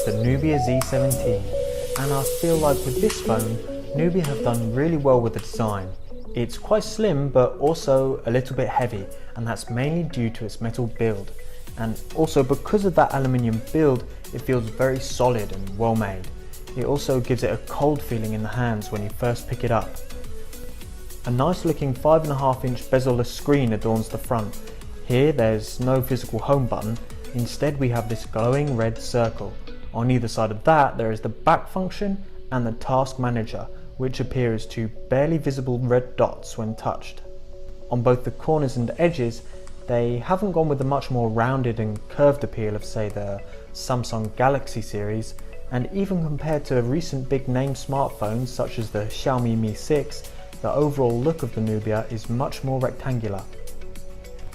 is the Nubia Z17, and I feel like with this phone, Nubia have done really well with the design. It's quite slim but also a little bit heavy, and that's mainly due to its metal build. And also because of that aluminium build, it feels very solid and well made. It also gives it a cold feeling in the hands when you first pick it up. A nice looking 5.5-inch bezel-less screen adorns the front. Here there's no physical home button, instead we have this glowing red circle. On either side of that there is the back function and the task manager, which appear as two barely visible red dots when touched. On both the corners and edges, they haven't gone with the much more rounded and curved appeal of say the Samsung Galaxy series, and even compared to recent big name smartphones such as the Xiaomi Mi 6, the overall look of the Nubia is much more rectangular.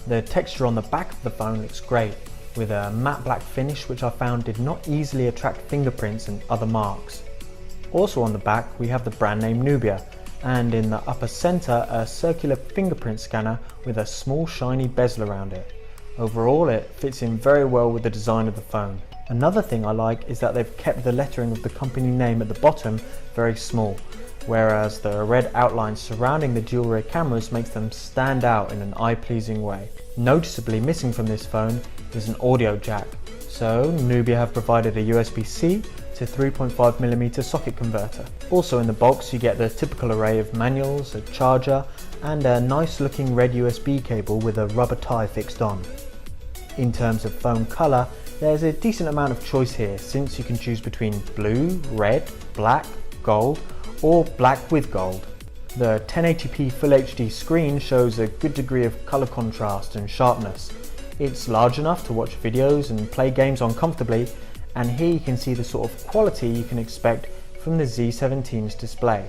The texture on the back of the phone looks great, with a matte black finish which I found did not easily attract fingerprints and other marks. Also on the back we have the brand name Nubia, and in the upper centre a circular fingerprint scanner with a small shiny bezel around it. Overall it fits in very well with the design of the phone. Another thing I like is that they've kept the lettering of the company name at the bottom very small, whereas the red outline surrounding the dual rear cameras makes them stand out in an eye-pleasing way. Noticeably missing from this phone is an audio jack, so Nubia have provided a USB-C to 3.5mm socket converter. Also in the box you get the typical array of manuals, a charger, and a nice looking red USB cable with a rubber tie fixed on. In terms of phone colour, there's a decent amount of choice here, since you can choose between blue, red, black, gold, or black with gold. The 1080p Full HD screen shows a good degree of colour contrast and sharpness. It's large enough to watch videos and play games on comfortably, and here you can see the sort of quality you can expect from the Z17's display.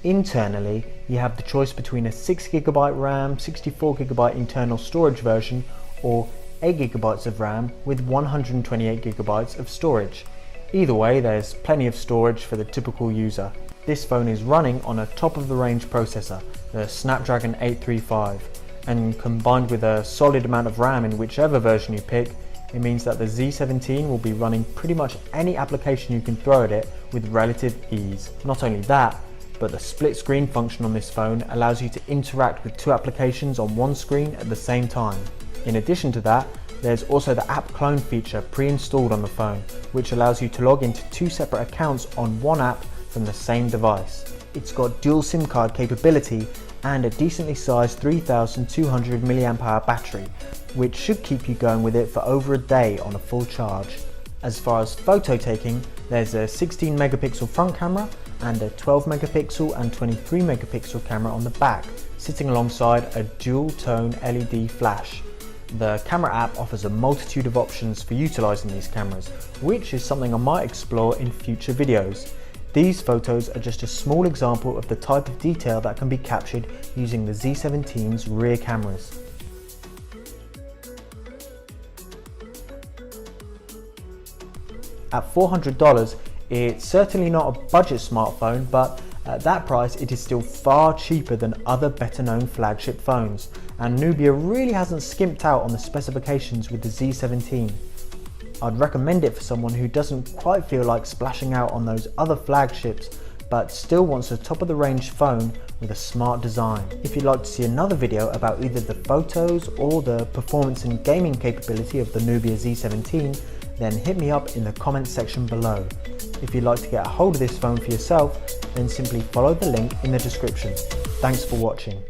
Internally, you have the choice between a 6GB RAM, 64GB internal storage version, or 8GB of RAM with 128GB of storage. Either way, there's plenty of storage for the typical user. This phone is running on a top-of-the-range processor, the Snapdragon 835, and combined with a solid amount of RAM in whichever version you pick, it means that the Z17 will be running pretty much any application you can throw at it with relative ease. Not only that, but the split screen function on this phone allows you to interact with two applications on one screen at the same time. In addition to that, there's also the app clone feature pre-installed on the phone, which allows you to log into two separate accounts on one app from the same device. It's got dual SIM card capability and a decently sized 3200 mAh battery, which should keep you going with it for over a day on a full charge. As far as photo taking, there's a 16 megapixel front camera and a 12 megapixel and 23 megapixel camera on the back, sitting alongside a dual tone LED flash. The camera app offers a multitude of options for utilising these cameras, which is something I might explore in future videos. These photos are just a small example of the type of detail that can be captured using the Z17's rear cameras. At $400, it's certainly not a budget smartphone, but at that price it is still far cheaper than other better known flagship phones, and Nubia really hasn't skimped out on the specifications with the Z17. I'd recommend it for someone who doesn't quite feel like splashing out on those other flagships but still wants a top of the range phone with a smart design. If you'd like to see another video about either the photos or the performance and gaming capability of the Nubia Z17, then hit me up in the comments section below. If you'd like to get a hold of this phone for yourself, then simply follow the link in the description. Thanks for watching.